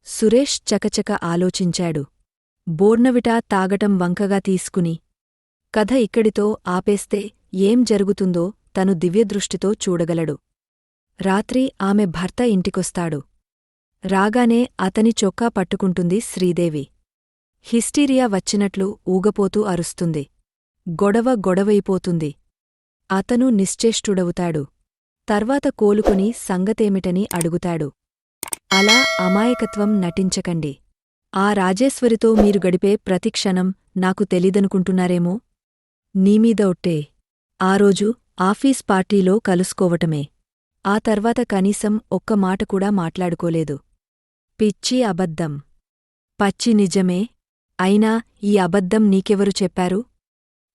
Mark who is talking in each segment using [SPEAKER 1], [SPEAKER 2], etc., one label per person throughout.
[SPEAKER 1] సురేష్ చకచక ఆలోచించాడు. బోర్నవిటా తాగటం వంకగా తీసుకుని కథ ఇక్కడితో ఆపేస్తే ఏం జరుగుతుందో తను దివ్యదృష్టితో చూడగలడు. రాత్రి ఆమె భర్త ఇంటికొస్తాడు. రాగానే అతని చొక్కా పట్టుకుంటుంది శ్రీదేవి. హిస్టీరియా వచ్చినట్లు ఊగపోతూ అరుస్తుంది. గొడవైపోతుంది. అతను నిశ్చేష్టుడవుతాడు. తర్వాత కోలుకుని సంగతేమిటని అడుగుతాడు. అలా అమాయకత్వం నటించకండి. ఆ రాజేశ్వరితో మీరు గడిపే ప్రతిక్షణం నాకు తెలీదనుకుంటున్నారేమో? నీమీద ఒట్టే. ఆ రోజు ఆఫీస్ పార్టీలో కలుసుకోవటమే. ఆ తర్వాత కనీసం ఒక్క మాట కూడా మాట్లాడుకోలేదు. పిచ్చి అబద్ధం. పచ్చి నిజమే. అయినా ఈ అబద్ధం నీకెవరు చెప్పారు?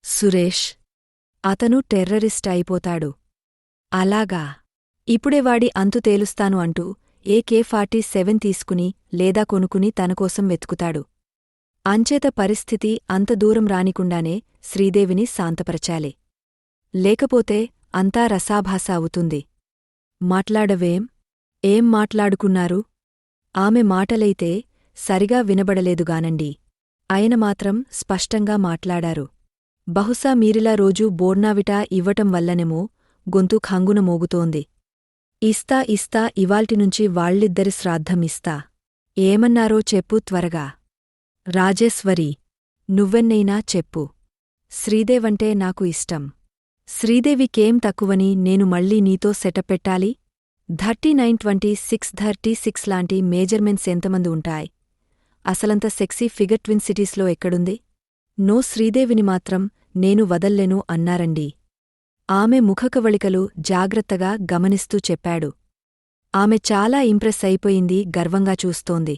[SPEAKER 1] సురేష్. అతను టెర్రరిస్ట్ అయిపోతాడు. అలాగా. ఇప్పుడే వాడి అంతు తేలుస్తాను అంటూ AK-47 తీసుకుని లేదా కొనుక్కుని తనకోసం వెతుకుతాడు. అంచేత పరిస్థితి అంత దూరం రానికుండానే శ్రీదేవిని శాంతపరచాలి. లేకపోతే అంతా రసాభాస అవుతుంది. మాట్లాడవేం? ఏం మాట్లాడుకున్నారు? ఆమె మాటలైతే సరిగా వినబడలేదుగానండి. ఆయన మాత్రం స్పష్టంగా మాట్లాడారు. బహుశా మీరిలా రోజూ బోర్నావిటా ఇవ్వటం వల్లనేమో గొంతు ఖంగున మోగుతోంది. ఇస్తా ఇవాల్టినుంచి వాళ్ళిద్దరి శ్రాద్ధం ఇస్తా. ఏమన్నారో చెప్పు త్వరగా. రాజేశ్వరీ, నువ్వెన్నైనా చెప్పు. శ్రీదేవంటే నాకు ఇష్టం. శ్రీదేవికేం తక్కువని నేను మళ్ళీ నీతో సెటప్పెట్టాలి? 39-26-36 లాంటి మేజర్మెంట్స్ ఎంతమంది ఉంటాయ్? అసలంత సెక్సీ ఫిగర్ ట్విన్ సిటీస్లో ఎక్కడుంది? నో, శ్రీదేవిని మాత్రం నేను వదల్లేను అన్నారండి. ఆమె ముఖకవళికలు జాగ్రత్తగా గమనిస్తూ చెప్పాడు. ఆమె చాలా ఇంప్రెస్ అయిపోయింది, గర్వంగా చూస్తోంది.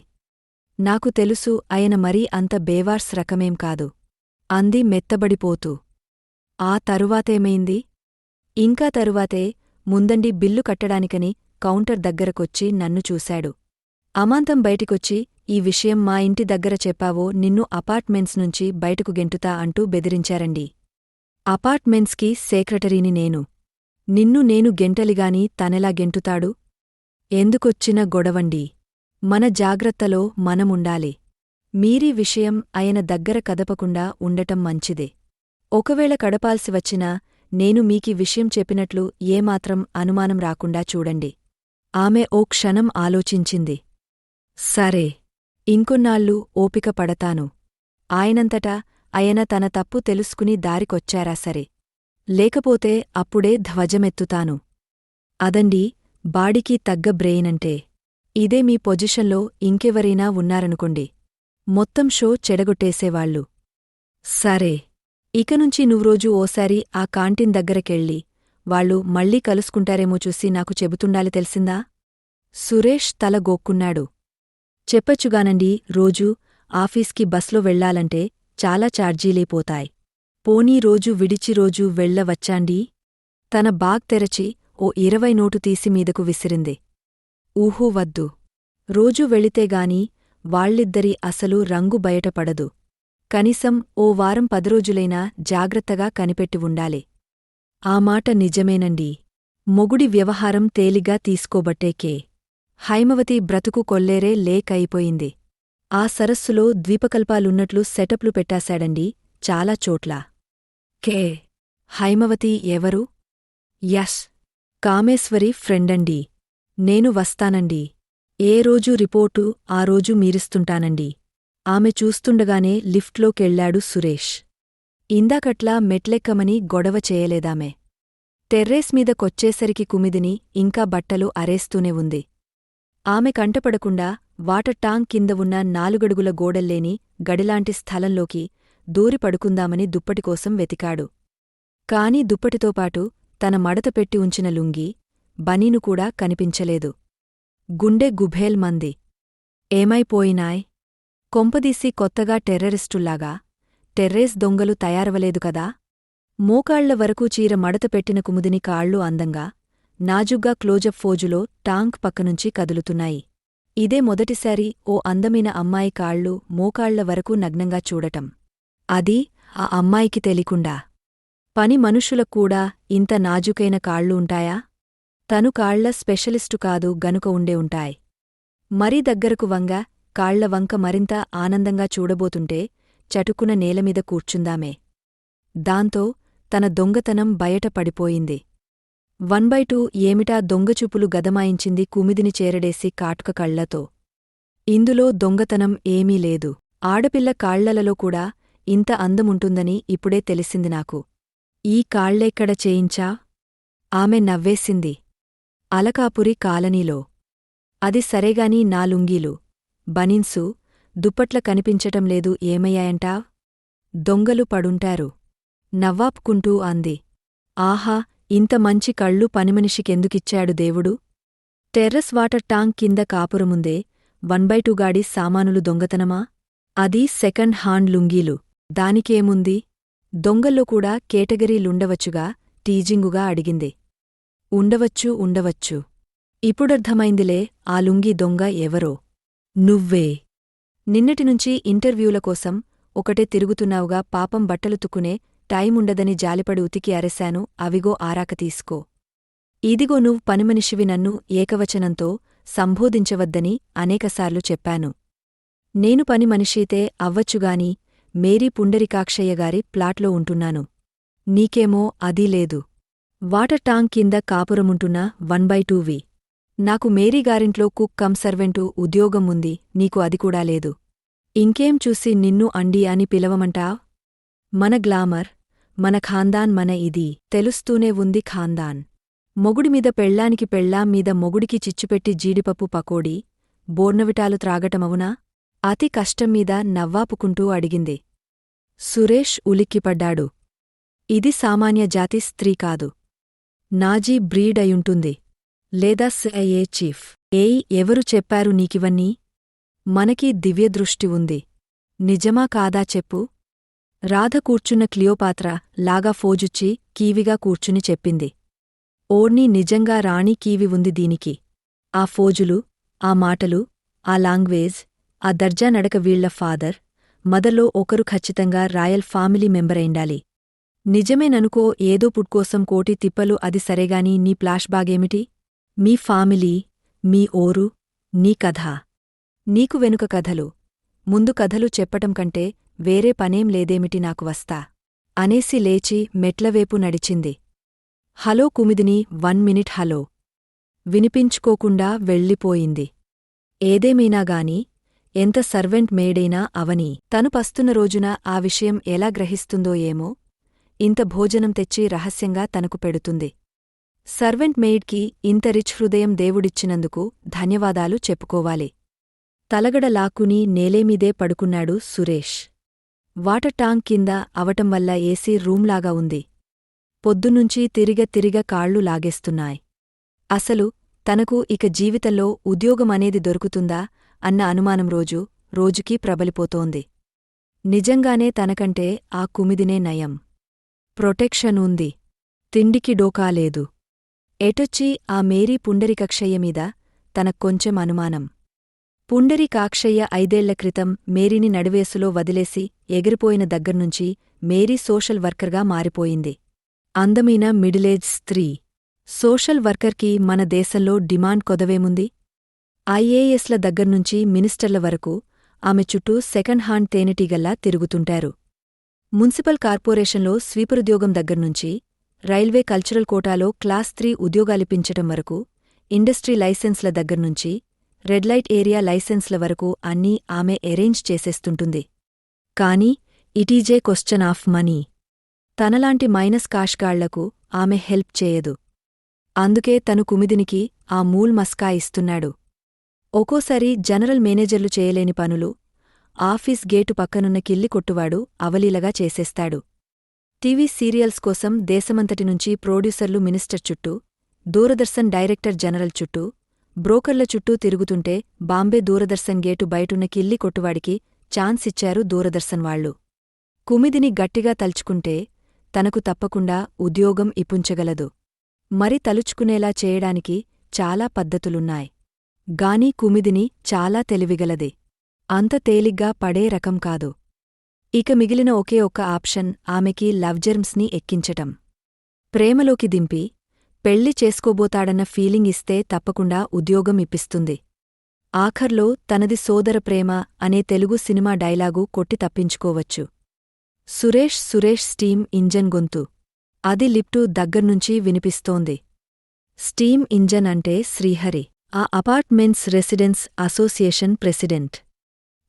[SPEAKER 1] నాకు తెలుసు, ఆయన మరీ అంత బేవార్స్ రకమేం కాదు అంది మెత్తబడిపోతూ. ఆ తరువాతేమైంది? ఇంకా తరువాతే ముందండి బిల్లు కట్టడానికని కౌంటర్ దగ్గరకొచ్చి నన్ను చూశాడు. అమాంతం బయటికొచ్చి ఈ విషయం మా ఇంటి దగ్గర చెప్పావో నిన్ను అపార్ట్మెంట్స్ నుంచి బయటకు గెంటుతా అంటూ బెదిరించారండి. అపార్ట్మెంట్స్కి సెక్రటరీని నేను. నిన్ను నేను గెంటలిగాని తనెలా గెంటుతాడు? ఎందుకొచ్చిన గొడవండి? మన జాగ్రత్తలో మనముండాలి. మీరీ విషయం ఆయన దగ్గర కదపకుండా ఉండటం మంచిదే. ఒకవేళ కడపాల్సి వచ్చినా నేను మీకీ విషయం చెప్పినట్లు ఏమాత్రం అనుమానం రాకుండా చూడండి. ఆమె ఓ క్షణం ఆలోచించింది. సరే, ఇంకొన్నాళ్ళు ఓపిక పడతాను. ఆయనంతటా ఆయన తన తప్పు తెలుసుకుని దారికొచ్చారా సరే. లేకపోతే అప్పుడే ధ్వజమెత్తుతాను. అదండీ బాడికి తగ్గ బ్రెయినంటే. ఇదే మీ పొజిషన్లో ఇంకెవరైనా ఉన్నారనుకోండి, మొత్తం షో చెడగొట్టేసేవాళ్ళు. సరే, ఇకనుంచి నువ్వురోజూ ఓసారి ఆ కాంటీన్ దగ్గరకెళ్ళి వాళ్ళు మళ్ళీ కలుసుకుంటారేమో చూసి నాకు చెబుతుండాలి, తెలిసిందా? సురేష్ తల గోక్కున్నాడు. చెప్పొచ్చుగానండీ, రోజూ ఆఫీస్కి బస్లో వెళ్లాలంటే చాలా ఛార్జీలైపోతాయ్. పోనీ రోజు విడిచి రోజూ వెళ్ళవచ్చాండీ? తన బాగ్ తెరచి ఓ 20 నోటు తీసి మీదకు విసిరింది. ఊహూ వద్దు. రోజూ వెళితేగాని వాళ్ళిద్దరి అసలు రంగు బయటపడదు. కనీసం ఓ వారం 10 రోజులైనా జాగ్రత్తగా కనిపెట్టి ఉండాలి. ఆ మాట నిజమేనండీ. మొగుడి వ్యవహారం తేలిగ్గా తీసుకోబట్టేకే హైమవతి బ్రతుకు కొల్లేరే లేకయిపోయింది. ఆ సరస్సులో ద్వీపకల్పాలున్నట్లు సెటప్లు పెట్టాశాడండీ చాలా చోట్ల. కే హైమవతి ఎవరు? యస్, కామేశ్వరి ఫ్రెండండీ. నేను వస్తానండీ. ఏ రోజు రిపోర్టు ఆ రోజు మీరిస్తుంటానండీ. ఆమె చూస్తుండగానే లిఫ్ట్లోకెళ్ళాడు సురేష్. ఇందాకట్లా మెట్లెక్కమని గొడవ చేయలేదామె. టెర్రేస్ మీదకొచ్చేసరికి కుమిదిని ఇంకా బట్టలు అరేస్తూనే ఉంది. ఆమె కంటపడకుండా వాటర్ టాంక్ కింద ఉన్న 4 అడుగుల గోడల్లేని గడిలాంటి స్థలంలోకి దూరి పడుకుందామని దుప్పటికోసం వెతికాడు. కాని దుప్పటితోపాటు తన మడత పెట్టి ఉంచిన లుంగీ, బనీను కూడా కనిపించలేదు. గుండె గుభేల్మంది. ఏమైపోయినాయ్? కొంపదీసి కొత్తగా టెర్రరిస్టుల్లాగా టెర్రేస్ దొంగలు తయారవలేదు కదా? మోకాళ్ల వరకు చీర మడత పెట్టిన కుముదిని కాళ్ళు అందంగా, నాజుగ్గా క్లోజప్ ఫోజులో టాంక్ పక్కనుంచి కదులుతున్నాయి. ఇదే మొదటిసారి ఓ అందమైన అమ్మాయి కాళ్ళు మోకాళ్ల వరకు నగ్నంగా చూడటం. అది ఆ అమ్మాయికి తెలికుండా. పని మనుషులక్కూడా ఇంత నాజుకైన కాళ్ళు ఉంటాయా? తను కాళ్ల స్పెషలిస్టు కాదు గనుక ఉండే ఉంటాయ్. మరీ దగ్గరకు వంగ కాళ్ల వంక మరింత ఆనందంగా చూడబోతుంటే చటుకున నేలమీద కూర్చుందామే. దాంతో తన దొంగతనం బయట పడిపోయింది. 1/2 ఏమిటా దొంగచూపులు గదమాయించింది కుమిదిని చేరడేసి కాటుక కళ్లతో. ఇందులో దొంగతనం ఏమీ లేదు. ఆడపిల్ల కాళ్లలలో కూడా ఇంత అందముంటుందని ఇప్పుడే తెలిసింది నాకు. ఈ కాళ్లెక్కడ చేయించా? ఆమె నవ్వేసింది. అలకాపురి కాలనీలో. అది సరేగాని నా లుంగీలు, బనీన్సు, దుప్పట్ల కనిపించటం లేదు ఏమయ్యాయంటా? దొంగలు పడుంటారు. నవ్వాపుకుంటూ అంది. ఆహా, ఇంత మంచి కళ్ళు పనిమనిషికెందుకిచ్చాడు దేవుడు? టెర్రస్ వాటర్ టాంక్ కింద కాపురముందే 1/2 గాడి సామానులు దొంగతనమా? అది సెకండ్ హాండ్ లుంగీలు. దానికేముంది? దొంగల్లో కూడా కేటగిరీలుండవచ్చుగా టీజింగుగా అడిగింది. ఉండవచ్చు. ఇప్పుడర్థమైందిలే ఆ లుంగీ దొంగ ఎవరో. నువ్వే. నిన్నటినుంచి ఇంటర్వ్యూల కోసం ఒకటే తిరుగుతున్నావుగా పాపం బట్టలుతుక్కునే టైముండదని జాలిపడి ఉతికి అరెశాను అవిగో ఆరాక తీసుకో. ఇదిగో నువ్వు పనిమనిషివి నన్ను ఏకవచనంతో సంబోధించవద్దని అనేకసార్లు చెప్పాను. నేను పని మనిషీతే అవ్వచ్చుగాని మేరీ పుండరికాక్షయ్యగారి ప్లాట్లో ఉంటున్నాను. నీకేమో అదీ లేదు. వాటర్ టాంక్ కింద కాపురముంటున్న 1/2వి. నాకు మేరీగారింట్లో కుక్ కమ్ సర్వెంటు ఉద్యోగం ఉంది, నీకు అది కూడా లేదు. ఇంకేం చూసి నిన్ను అండి అని పిలవమంటా? మన గ్లామర్, మన ఖాందాన్ మన ఇది తెలుస్తూనే ఉంది ఖాందాన్. మొగుడిమీద పెళ్ళానికి పెళ్ళాం మీద మొగుడికి చిచ్చుపెట్టి జీడిపప్పు పకోడీ, బోర్నవిటాలు త్రాగటమవునా? అతి కష్టంమీద నవ్వాపుకుంటూ అడిగింది. సురేష్ ఉలిక్కిపడ్డాడు. ఇది సామాన్య జాతి స్త్రీ కాదు. నాజీ బ్రీడ్ అయుంటుంది. లేదా ఏ చీఫ్. ఏయ్, ఎవరు చెప్పారు నీకివన్నీ? మనకీ దివ్యదృష్టి ఉంది. నిజమా కాదా చెప్పు? రాధ కూర్చున్న క్లియోపాత్ర లాగా ఫోజుచ్చి కీవిగా కూర్చుని చెప్పింది. ఓర్నీ, నిజంగా రాణి కీవి ఉంది దీనికి. ఆ ఫోజులు, ఆ మాటలు, ఆ లాంగ్వేజ్, ఆ దర్జా నడక వీళ్ల ఫాదర్, మదర్లో ఒకరు ఖచ్చితంగా రాయల్ ఫామిలీ మెంబరైండాలి. నిజమేననుకో, ఏదో పుడ్కోసం కోటి తిప్పలు. అది సరేగాని నీ ప్లాష్ బాగేమిటి? మీ ఫామిలీ, మీ ఓరు, నీ కథ. నీకు వెనుక కథలు, ముందు కథలు చెప్పటం కంటే వేరే పనేం లేదేమిటి నాకు వస్తా అనేసి లేచి మెట్లవేపు నడిచింది. Hello Kumudini 1 minute hello. వినిపించుకోకుండా వెళ్ళిపోయింది. ఏదేమైనాగాని ఎంత సర్వెంట్ మేడైనా అవని తను పస్తున్న రోజున ఆ విషయం ఎలా గ్రహిస్తుందో ఏమో, ఇంత భోజనం తెచ్చి రహస్యంగా తనకు పెడుతుంది. సర్వెంట్ మెయిడ్కి ఇంత రిచ్ హృదయం దేవుడిచ్చినందుకు ధన్యవాదాలు చెప్పుకోవాలి. తలగడ లాక్కుని నేలేమీదే పడుకున్నాడు సురేష్. వాటర్ టాంక్ కింద అవటం వల్ల ఏసీ రూంలాగా ఉంది. పొద్దునుంచి తిరిగ కాళ్ళు లాగేస్తున్నాయి. అసలు తనకు ఇక జీవితంలో ఉద్యోగమనేది దొరుకుతుందా అన్న అనుమానం రోజుకీ ప్రబలిపోతోంది. నిజంగానే తనకంటే ఆ కుమిదినే నయం. ప్రొటెక్షన్ ఉంది. తిండికి డోకాలేదు. ఎటొచ్చి ఆ మేరీ పుండరీకాక్షయ్యమీద తనక్కొంచెం అనుమానం. పుండరీకాక్షయ్య 5 ఏళ్ల క్రితం మేరీని నడివేసులో వదిలేసి ఎగిరిపోయిన దగ్గర్నుంచి మేరీ సోషల్ వర్కర్గా మారిపోయింది. అందమైన మిడిలేజ్ స్త్రీ. సోషల్ వర్కర్కి మన దేశంలో డిమాండ్ కొదవేముంది? ఐఏఎస్ల దగ్గర్నుంచి మినిస్టర్ల వరకు ఆమె చుట్టూ సెకండ్ హ్యాండ్ తేనెటీగల్లా తిరుగుతుంటారు. మున్సిపల్ కార్పొరేషన్లో స్వీపరుద్యోగం దగ్గర్నుంచి, రైల్వే కల్చరల్ కోటాలో క్లాస్ 3 ఉద్యోగాలిప్పించటం వరకు, ఇండస్ట్రీ లైసెన్స్ల దగ్గర్నుంచి, రెడ్ లైట్ ఏరియా లైసెన్స్ల వరకు అన్నీ ఆమె ఎరేంజ్ చేసేస్తుంటుంది. కాని ఇటీజే క్వశ్చన్ ఆఫ్ మనీ. తనలాంటి మైనస్ కాష్గాళ్లకు ఆమె హెల్ప్ చేయదు. అందుకే తను కుమిదినికి ఆ మూల్ మస్కా ఇస్తున్నాడు. ఒకోసారి జనరల్ మేనేజర్లు చేయలేని పనులు ఆఫీస్ గేటు పక్కనున్న కిల్లి కొట్టువాడు అవలీలగా చేసేస్తాడు. టీవీ సీరియల్స్ కోసం దేశమంతటినుంచి ప్రొడ్యూసర్లు మినిస్టర్ చుట్టూ, దూరదర్శన్ డైరెక్టర్ జనరల్ చుట్టూ, బ్రోకర్ల చుట్టూ తిరుగుతుంటే బాంబే దూరదర్శన్ గేటు బయటున్న కిల్లి కొట్టువాడికి ఛాన్స్ ఇచ్చారు దూరదర్శన్ వాళ్లు. కుమిదిని గట్టిగా తలుచుకుంటే తనకు తప్పకుండా ఉద్యోగం ఇప్పించగలదు. మరి తలుచుకునేలా చేయడానికి చాలా పద్ధతులున్నాయి. గానీ కుమిదిని చాలా తెలివిగలది. అంత తేలిగ్గా పడే రకం కాదు. ఇక మిగిలిన ఒకే ఒక్క ఆప్షన్ ఆమెకి లవ్జెర్మ్స్ని ఎక్కించటం. ప్రేమలోకి దింపి పెళ్లి చేసుకోబోతాడన్న ఫీలింగ్ ఇస్తే తప్పకుండా ఉద్యోగం ఇప్పిస్తుంది. ఆఖర్లో తనది సోదర ప్రేమ అనే తెలుగు సినిమా డైలాగు కొట్టి తప్పించుకోవచ్చు. సురేష్ స్టీమ్ ఇంజన్ గొంతు. అది లిఫ్టు దగ్గర్నుంచి వినిపిస్తోంది. స్టీమ్ ఇంజన్ అంటే శ్రీహరి, ఆ అపార్ట్మెంట్స్ రెసిడెన్స్ అసోసియేషన్ ప్రెసిడెంట్.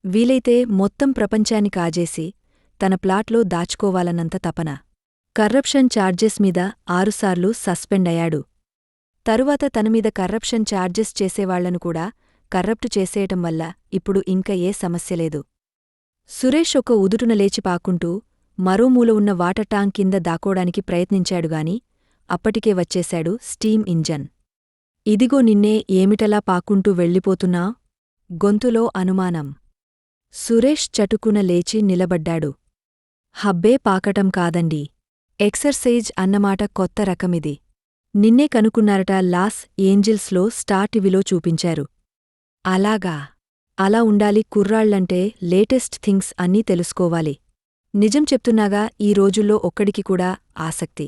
[SPEAKER 1] వీలైతే మొత్తం ప్రపంచాన్ని కాజేసి తన ప్లాట్లో దాచుకోవాలన్నంత తపన. కర్రప్షన్ ఛార్జెస్ మీద 6 సార్లు సస్పెండయ్యాడు. తరువాత తనమీద కర్రప్షన్ ఛార్జెస్ చేసేవాళ్లను కూడా కర్రప్టు చేసేయటం వల్ల ఇప్పుడు ఇంక ఏ సమస్యలేదు. సురేష్ ఒక ఉదుటున లేచి పాక్కుంటూ మరో మూల ఉన్న వాటర్ టాంక్ కింద దాక్కోడానికి ప్రయత్నించాడుగాని అప్పటికే వచ్చేశాడు స్టీమ్ ఇంజన్. ఇదిగో నిన్నే ఏమిటలా పాక్కుంటూ వెళ్ళిపోతున్నా? గొంతులో అనుమానం. సురేష్ చటుకున లేచి నిలబడ్డాడు. హబ్బే పాకటం కాదండీ, ఎక్సర్సైజ్ అన్నమాట కొత్త రకమిది. నిన్నే కనుక్కున్నారట లాస్ ఏంజిల్స్లో స్టార్ టీవీలో చూపించారు. అలాగా? అలా ఉండాలి కుర్రాళ్లంటే, లేటెస్ట్ థింగ్స్ అన్నీ తెలుసుకోవాలి. నిజం చెప్తున్నాగా ఈ రోజుల్లో ఒక్కడికి కూడా ఆసక్తి,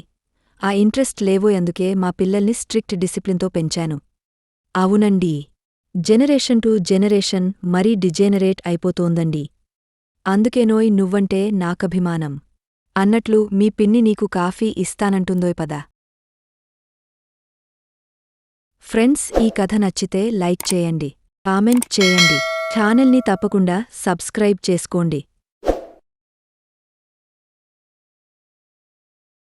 [SPEAKER 1] ఆ ఇంట్రెస్ట్ లేవోయందుకే మా పిల్లల్ని స్ట్రిక్ట్ డిసిప్లిన్తో పెంచాను. అవునండీ, జనరేషన్ టు జనరేషన్ మరీ డిజెనరేట్ అయిపోతోందండీ. అందుకేనోయ్ నువ్వంటే నాకభిమానం. అన్నట్లు మీ పిన్ని నీకు కాఫీ ఇస్తానంటుందోయ్ పద. ఫ్రెండ్స్, ఈ కథ నచ్చితే లైక్ చేయండి, కామెంట్ చేయండి, ఛానల్ని తప్పకుండా సబ్స్క్రైబ్ చేసుకోండి.